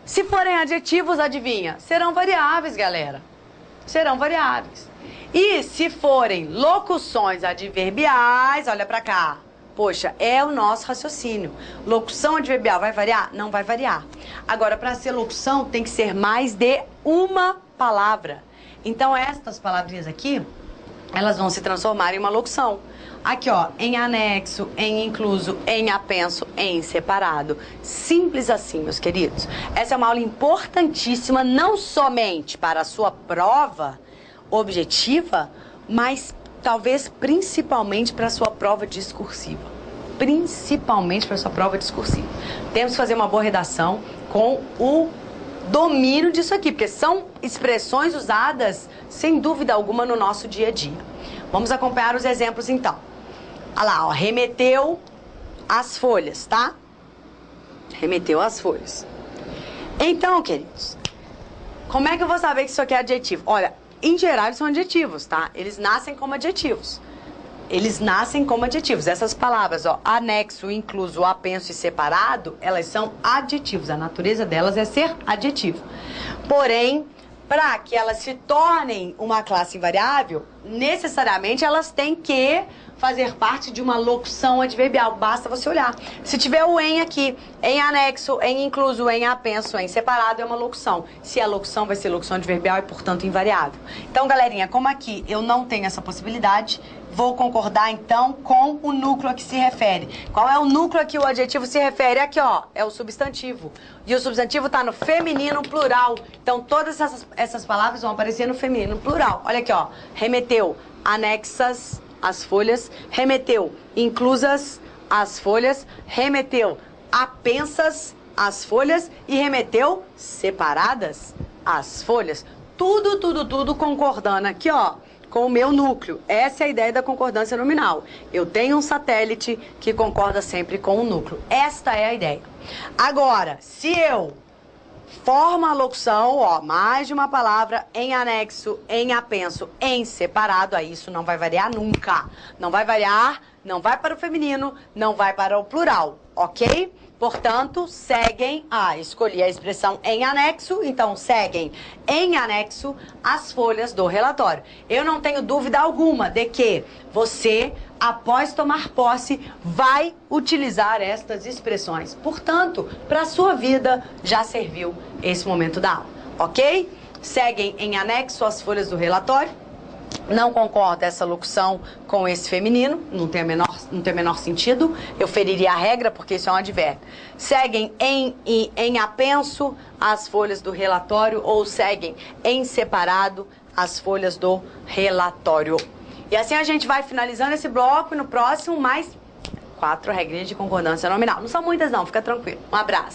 Speaker 1: Se forem adjetivos, adivinha? Serão variáveis, galera. Serão variáveis. E se forem locuções adverbiais, olha pra cá. Poxa, é o nosso raciocínio. Locução adverbial vai variar? Não vai variar. Agora, para ser locução, tem que ser mais de uma palavra. Então, estas palavrinhas aqui, elas vão se transformar em uma locução. Aqui, ó, em anexo, em incluso, em apenso, em separado. Simples assim, meus queridos. Essa é uma aula importantíssima, não somente para a sua prova objetiva, mas talvez principalmente para a sua prova discursiva. Principalmente para a sua prova discursiva. Temos que fazer uma boa redação com o domínio disso aqui, porque são expressões usadas, sem dúvida alguma, no nosso dia a dia. Vamos acompanhar os exemplos, então. Olha lá, ó, remeteu às folhas, tá? Remeteu às folhas. Então, queridos, como é que eu vou saber que isso aqui é adjetivo? Olha, em geral, eles são adjetivos, tá? Eles nascem como adjetivos. Eles nascem como adjetivos. Essas palavras, ó, anexo, incluso, apenso e separado, elas são adjetivos. A natureza delas é ser adjetivo. Porém, para que elas se tornem uma classe invariável, necessariamente elas têm que fazer parte de uma locução adverbial. Basta você olhar. Se tiver o em aqui, em anexo, em incluso, em apenso, em separado, é uma locução. Se é locução, vai ser locução adverbial e, portanto, invariável. Então, galerinha, como aqui eu não tenho essa possibilidade, vou concordar, então, com o núcleo a que se refere. Qual é o núcleo a que o adjetivo se refere? Aqui, ó, é o substantivo. E o substantivo está no feminino plural. Então, todas essas palavras vão aparecer no feminino plural. Olha aqui, ó. Remeteu, anexas as folhas, remeteu, inclusas as folhas, remeteu, apensas as folhas e remeteu, separadas as folhas. Tudo concordando aqui, ó, com o meu núcleo. Essa é a ideia da concordância nominal. Eu tenho um satélite que concorda sempre com o núcleo. Esta é a ideia. Agora, se eu formo a locução, ó, mais de uma palavra, em anexo, em apenso, em separado, aí isso não vai variar nunca. Não vai variar, não vai para o feminino, não vai para o plural, ok? Portanto, seguem, escolhi a expressão em anexo, então seguem em anexo as folhas do relatório. Eu não tenho dúvida alguma de que você, após tomar posse, vai utilizar estas expressões. Portanto, para a sua vida já serviu esse momento da aula, ok? Seguem em anexo as folhas do relatório. Não concordo essa locução com esse feminino, não tem o menor sentido. Eu feriria a regra porque isso é um advérbio. Seguem em apenso as folhas do relatório ou seguem em separado as folhas do relatório. E assim a gente vai finalizando esse bloco e no próximo mais 4 regrinhas de concordância nominal. Não são muitas não, fica tranquilo. Um abraço.